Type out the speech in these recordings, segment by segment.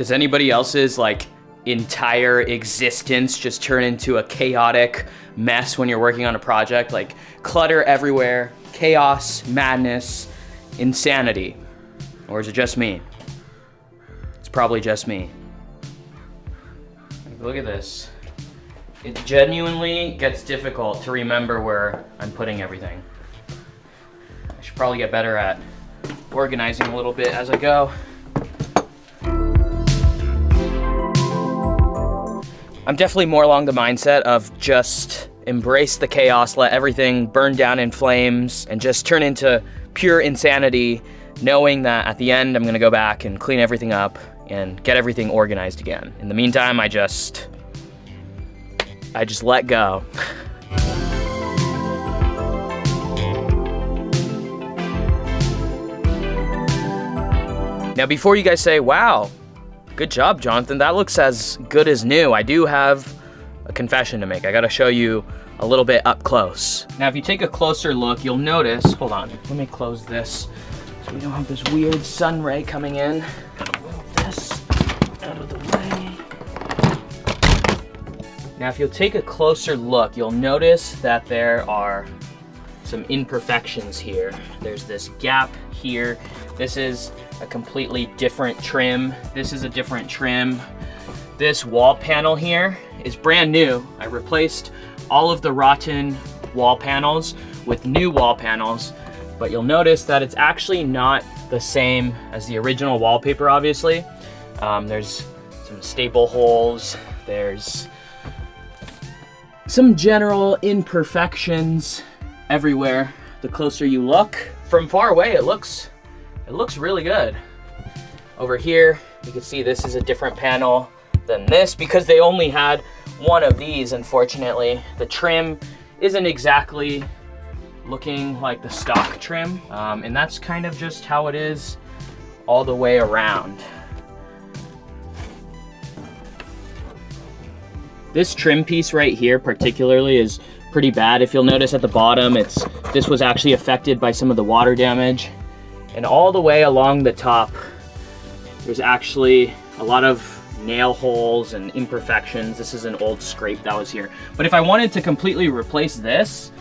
Does anybody else's like entire existence just turn into a chaotic mess when you're working on a project? Like clutter everywhere, chaos, madness, insanity? Or is it just me? It's probably just me. Look at this. It genuinely gets difficult to remember where I'm putting everything. I should probably get better at organizing a little bit as I go. I'm definitely more along the mindset of just embrace the chaos, let everything burn down in flames, and just turn into pure insanity, knowing that at the end I'm gonna go back and clean everything up and get everything organized again. In the meantime, I just let go. Now, before you guys say, wow, good job, Jonathan, that looks as good as new, I do have a confession to make. I gotta show you a little bit up close. Now, if you take a closer look, you'll notice, hold on, let me close this so we don't have this weird sun ray coming in. Move this out of the way. Now, if you'll take a closer look, you'll notice that there are some imperfections here. There's this gap here. This is a completely different trim. This is a different trim. This wall panel here is brand new. I replaced all of the rotten wall panels with new wall panels, but you'll notice that it's actually not the same as the original wallpaper, obviously. There's some staple holes. There's some general imperfections everywhere. The closer you look, from far away, it looks really good. Over here, you can see this is a different panel than this because they only had one of these, unfortunately. The trim isn't exactly looking like the stock trim, and that's kind of just how it is all the way around. This trim piece right here particularly is pretty bad. If you'll notice at the bottom, this was actually affected by some of the water damage. And all the way along the top, there's actually a lot of nail holes and imperfections. This is an old scrape that was here. But if I wanted to completely replace this,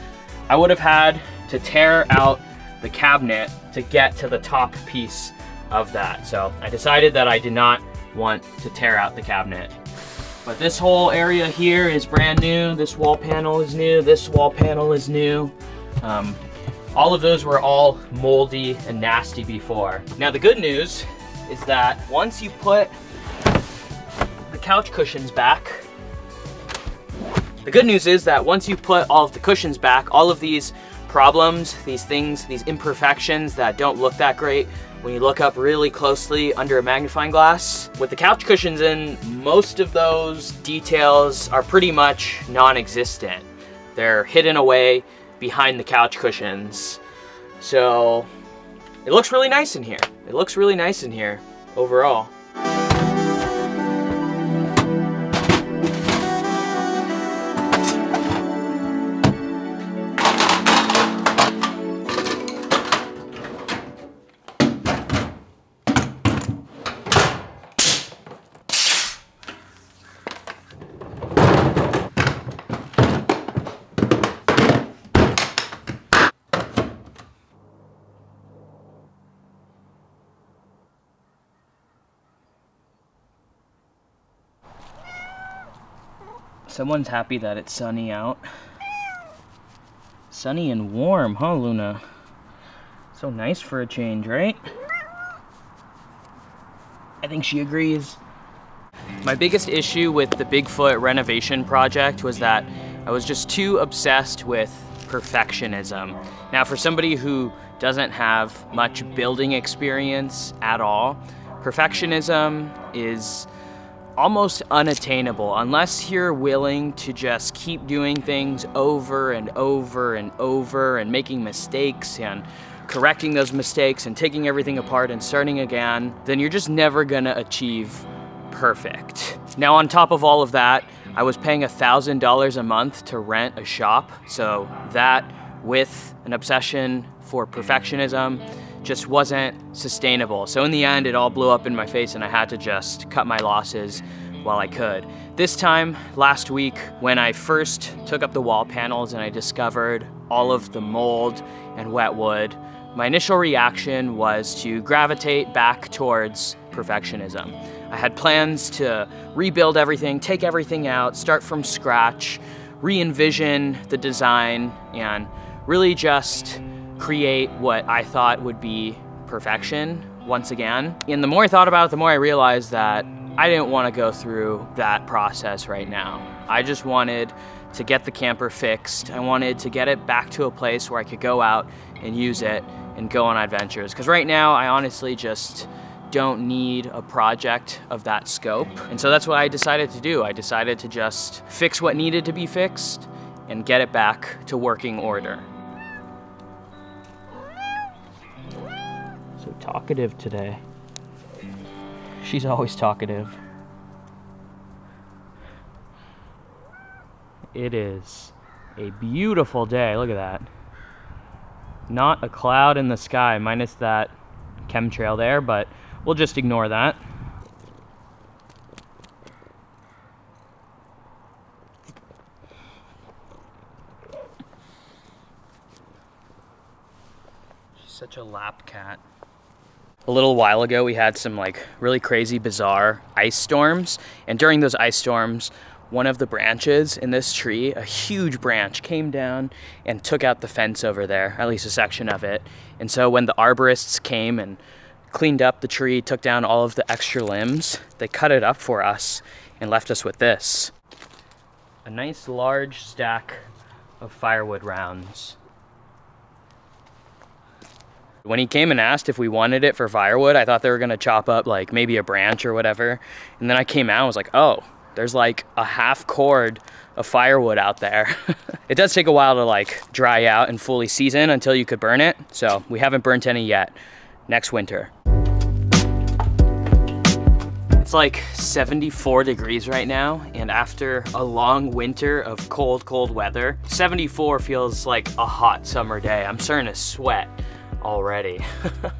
I would have had to tear out the cabinet to get to the top piece of that. So I decided that I did not want to tear out the cabinet. But this whole area here is brand new. This wall panel is new. This wall panel is new. All of those were all moldy and nasty before. Now the good news is that once you put the couch cushions back, all of the cushions back, all of these problems, these things, these imperfections that don't look that great when you look up really closely under a magnifying glass, with the couch cushions in, most of those details are pretty much non-existent. They're hidden away behind the couch cushions. So it looks really nice in here. It looks really nice in here overall. Someone's happy that it's sunny out. Sunny and warm, huh, Luna? So nice for a change, right? I think she agrees. My biggest issue with the Bigfoot renovation project was that I was just too obsessed with perfectionism. Now, for somebody who doesn't have much building experience at all, perfectionism is almost unattainable unless you're willing to just keep doing things over and over and over and making mistakes and correcting those mistakes and taking everything apart and starting again. Then you're just never gonna achieve perfect. Now, on top of all of that, I was paying $1,000 a month to rent a shop. So that, with an obsession for perfectionism, just wasn't sustainable. So in the end, it all blew up in my face and I had to just cut my losses while I could. This time, last week, when I first took up the wall panels and I discovered all of the mold and wet wood, my initial reaction was to gravitate back towards perfectionism. I had plans to rebuild everything, take everything out, start from scratch, re-envision the design, and really just create what I thought would be perfection once again. And the more I thought about it, the more I realized that I didn't want to go through that process right now. I just wanted to get the camper fixed. I wanted to get it back to a place where I could go out and use it and go on adventures. Because right now, I honestly just don't need a project of that scope. And so that's what I decided to do. I decided to just fix what needed to be fixed and get it back to working order. So talkative today. She's always talkative. It is a beautiful day. Look at that. Not a cloud in the sky, minus that chemtrail there, but we'll just ignore that. She's such a lap cat. A little while ago, we had some like really crazy, bizarre ice storms. And during those ice storms, one of the branches in this tree, a huge branch, came down and took out the fence over there, at least a section of it. And so when the arborists came and cleaned up the tree, took down all of the extra limbs, they cut it up for us and left us with this. A nice large stack of firewood rounds. When he came and asked if we wanted it for firewood, I thought they were gonna chop up like maybe a branch or whatever. And then I came out and was like, oh, there's like a half cord of firewood out there. It does take a while to like dry out and fully season until you could burn it. So we haven't burnt any yet. Next winter. It's like 74 degrees right now, and after a long winter of cold, cold weather, 74 feels like a hot summer day. I'm starting to sweat already,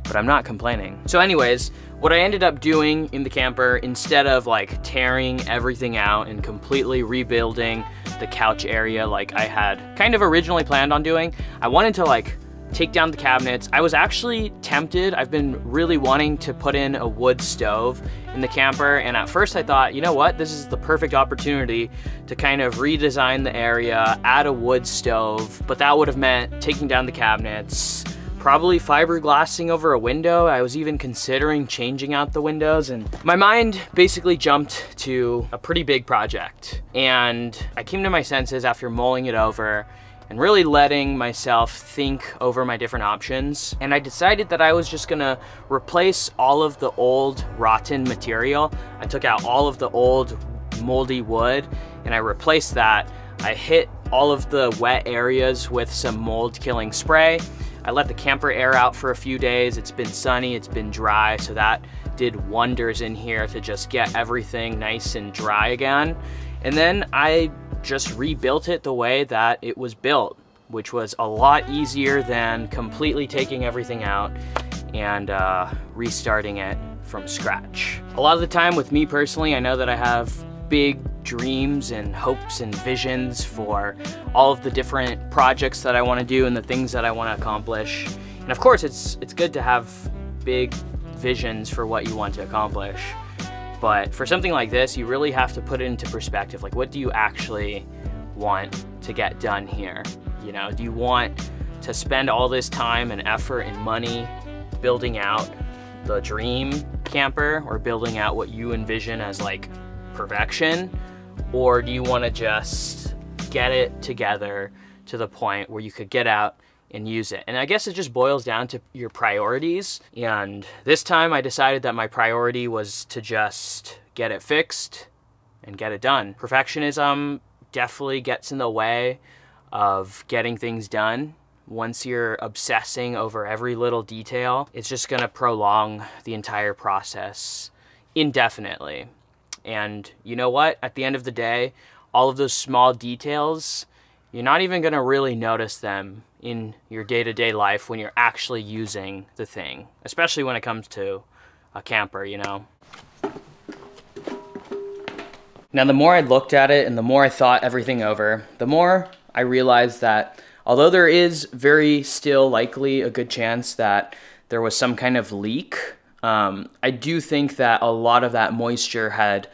but I'm not complaining. So anyways, what I ended up doing in the camper, instead of like tearing everything out and completely rebuilding the couch area like I had kind of originally planned on doing, I wanted to like take down the cabinets. I was actually tempted. I've been really wanting to put in a wood stove in the camper, and at first I thought, you know what, this is the perfect opportunity to kind of redesign the area, add a wood stove, but that would have meant taking down the cabinets, probably fiberglassing over a window. I was even considering changing out the windows, and my mind basically jumped to a pretty big project. And I came to my senses after mulling it over and really letting myself think over my different options. And I decided that I was just gonna replace all of the old rotten material. I took out all of the old moldy wood and I replaced that. I hit all of the wet areas with some mold killing spray. I let the camper air out for a few days. It's been sunny, it's been dry, so that did wonders in here to just get everything nice and dry again. And then I just rebuilt it the way that it was built, which was a lot easier than completely taking everything out and restarting it from scratch. A lot of the time with me personally, I know that I have big dreams and hopes and visions for all of the different projects that I want to do and the things that I want to accomplish. And of course, it's good to have big visions for what you want to accomplish. But for something like this, you really have to put it into perspective. Like, what do you actually want to get done here? You know, do you want to spend all this time and effort and money building out the dream camper or building out what you envision as like perfection? Or do you want to just get it together to the point where you could get out and use it? And I guess it just boils down to your priorities. And this time I decided that my priority was to just get it fixed and get it done. Perfectionism definitely gets in the way of getting things done. Once you're obsessing over every little detail, it's just gonna prolong the entire process indefinitely. And you know what? At the end of the day, all of those small details you're not even gonna really notice them in your day-to-day life when you're actually using the thing, especially when it comes to a camper, you know? Now, the more I looked at it and the more I thought everything over, the more I realized that although there is very still likely a good chance that there was some kind of leak, I do think that a lot of that moisture had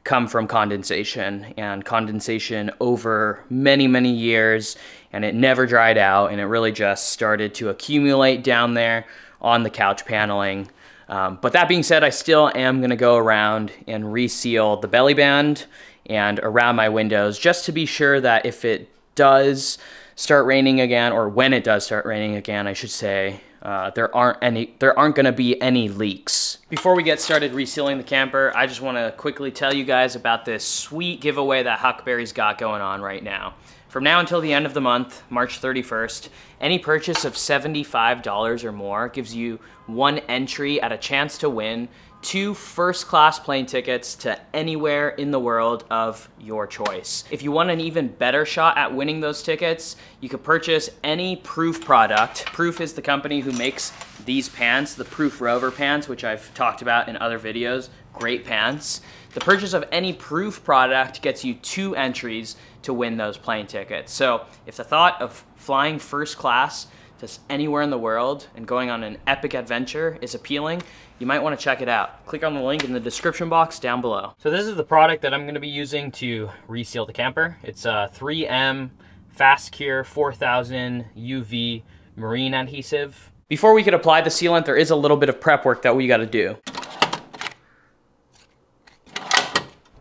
come from condensation, and condensation over many, many years, and it never dried out, and it really just started to accumulate down there on the couch paneling. But that being said, I still am gonna go around and reseal the belly band and around my windows just to be sure that if it does start raining again, or when it does start raining again, I should say, there aren't gonna be any leaks. Before we get started resealing the camper, I just wanna quickly tell you guys about this sweet giveaway that Huckberry's got going on right now. From now until the end of the month, March 31st, any purchase of $75 or more gives you one entry at a chance to win 2 first-class plane tickets to anywhere in the world of your choice. If you want an even better shot at winning those tickets, you could purchase any Proof product. Proof is the company who makes these pants, the Proof Rover pants, which I've talked about in other videos. Great pants. The purchase of any Proof product gets you 2 entries to win those plane tickets. So if the thought of flying first class to anywhere in the world and going on an epic adventure is appealing, you might want to check it out. Click on the link in the description box down below. So this is the product that I'm going to be using to reseal the camper. It's a 3M Fast Cure 4000 UV marine adhesive. Before we could apply the sealant, there is a little bit of prep work that we got to do.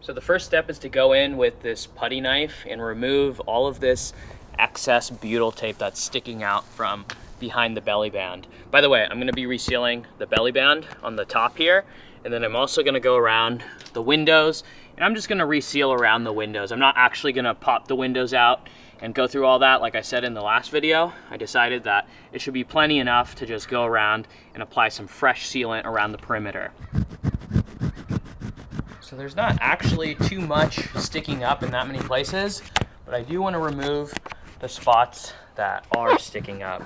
So the first step is to go in with this putty knife and remove all of this excess butyl tape that's sticking out from behind the belly band. By the way, I'm gonna be resealing the belly band on the top here, and then I'm also gonna go around the windows, and I'm just gonna reseal around the windows. I'm not actually gonna pop the windows out and go through all that. Like I said in the last video, I decided that it should be plenty enough to just go around and apply some fresh sealant around the perimeter. So there's not actually too much sticking up in that many places, but I do want to remove the spots that are sticking up,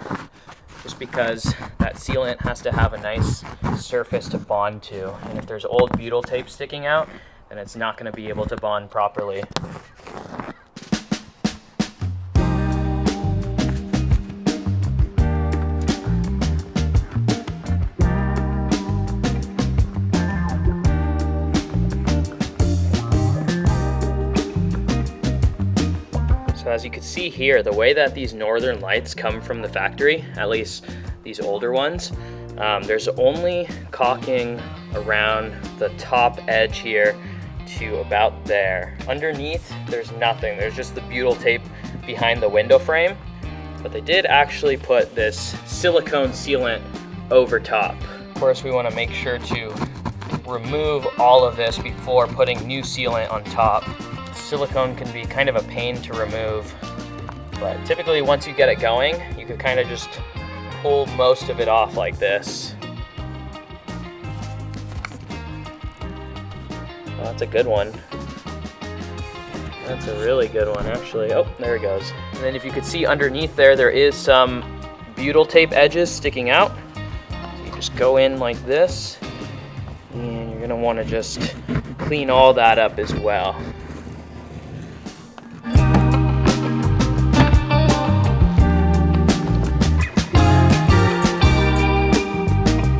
just because that sealant has to have a nice surface to bond to. And if there's old butyl tape sticking out, then it's not going to be able to bond properly. So as you can see here, the way that these northern lights come from the factory, at least these older ones, there's only caulking around the top edge here to about there. Underneath, there's nothing. There's just the butyl tape behind the window frame, but they did actually put this silicone sealant over top. Of course, we want to make sure to remove all of this before putting new sealant on top. Silicone can be kind of a pain to remove, but typically once you get it going, you can kind of just pull most of it off like this. Oh, that's a good one. That's a really good one, actually. Oh, there it goes. And then if you could see underneath there, there is some butyl tape edges sticking out. So you just go in like this, and you're gonna want to just clean all that up as well.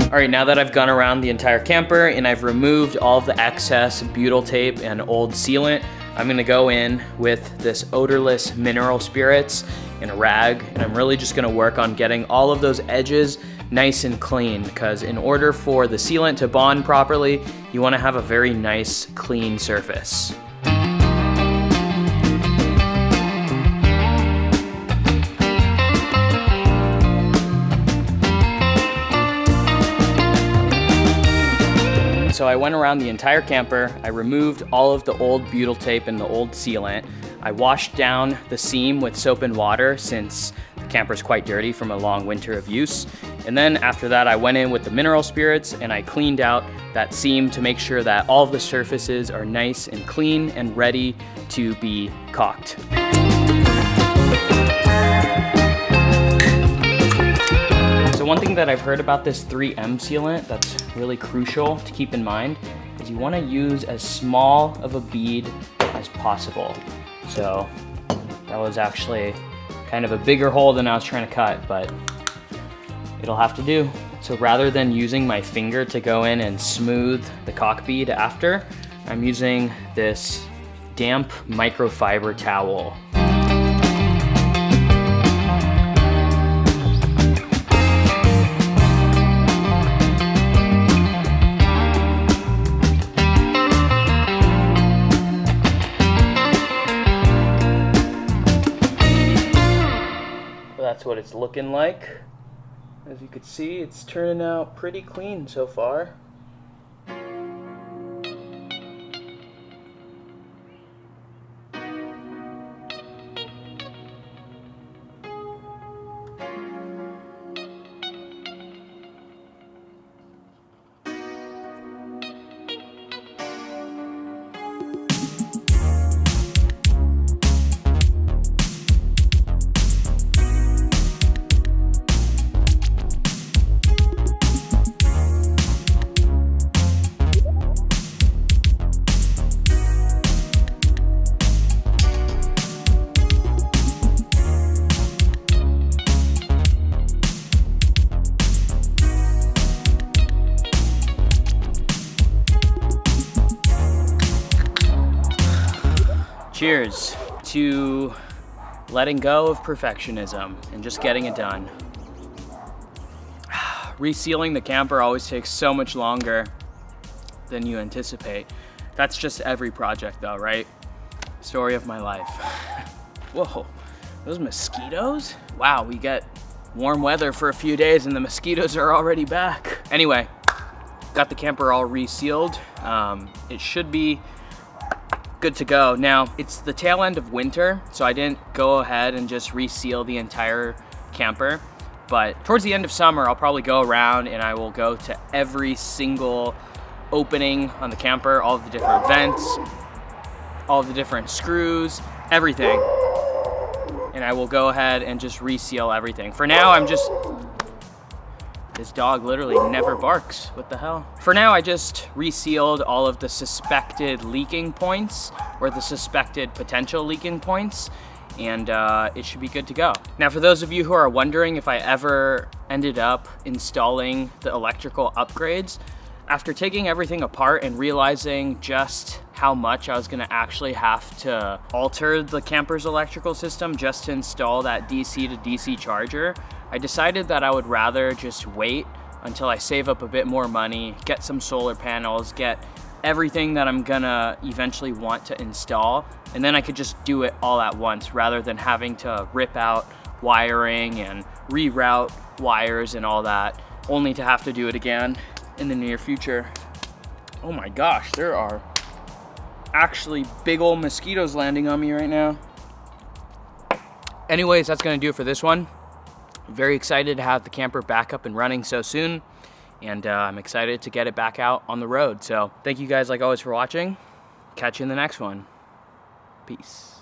All right, now that I've gone around the entire camper and I've removed all of the excess butyl tape and old sealant, I'm gonna go in with this odorless mineral spirits in a rag, and I'm really just gonna work on getting all of those edges nice and clean, because in order for the sealant to bond properly, you wanna have a very nice, clean surface. So I went around the entire camper, I removed all of the old butyl tape and the old sealant. I washed down the seam with soap and water since the camper's quite dirty from a long winter of use. And then after that, I went in with the mineral spirits and I cleaned out that seam to make sure that all of the surfaces are nice and clean and ready to be caulked. thing that I've heard about this 3M sealant that's really crucial to keep in mind is you want to use as small of a bead as possible. So that was actually kind of a bigger hole than I was trying to cut, but it'll have to do. So rather than using my finger to go in and smooth the caulk bead after, I'm using this damp microfiber towel. That's what it's looking like. As you can see, it's turning out pretty clean so far. Cheers to letting go of perfectionism and just getting it done. Resealing the camper always takes so much longer than you anticipate. That's just every project though, right? Story of my life. Whoa, those mosquitoes? Wow, we get warm weather for a few days and the mosquitoes are already back. Anyway, got the camper all resealed. It should be good to go. Now, it's the tail end of winter, so I didn't go ahead and just reseal the entire camper, but towards the end of summer, I'll probably go around and I will go to every single opening on the camper, all of the different vents, all of the different screws, everything. And I will go ahead and just reseal everything. For now, this dog literally never barks. What the hell? For now, I just resealed all of the suspected leaking points or the suspected potential leaking points, and it should be good to go. Now, for those of you who are wondering if I ever ended up installing the electrical upgrades, after taking everything apart and realizing just how much I was gonna actually have to alter the camper's electrical system just to install that DC to DC charger, I decided that I would rather just wait until I save up a bit more money, get some solar panels, get everything that I'm gonna eventually want to install, and then I could just do it all at once rather than having to rip out wiring and reroute wires and all that, only to have to do it again in the near future. Oh my gosh, there are actually big old mosquitoes landing on me right now. Anyways, that's gonna do it for this one. Very excited to have the camper back up and running so soon, and I'm excited to get it back out on the road. So thank you guys like always for watching. Catch you in the next one. Peace.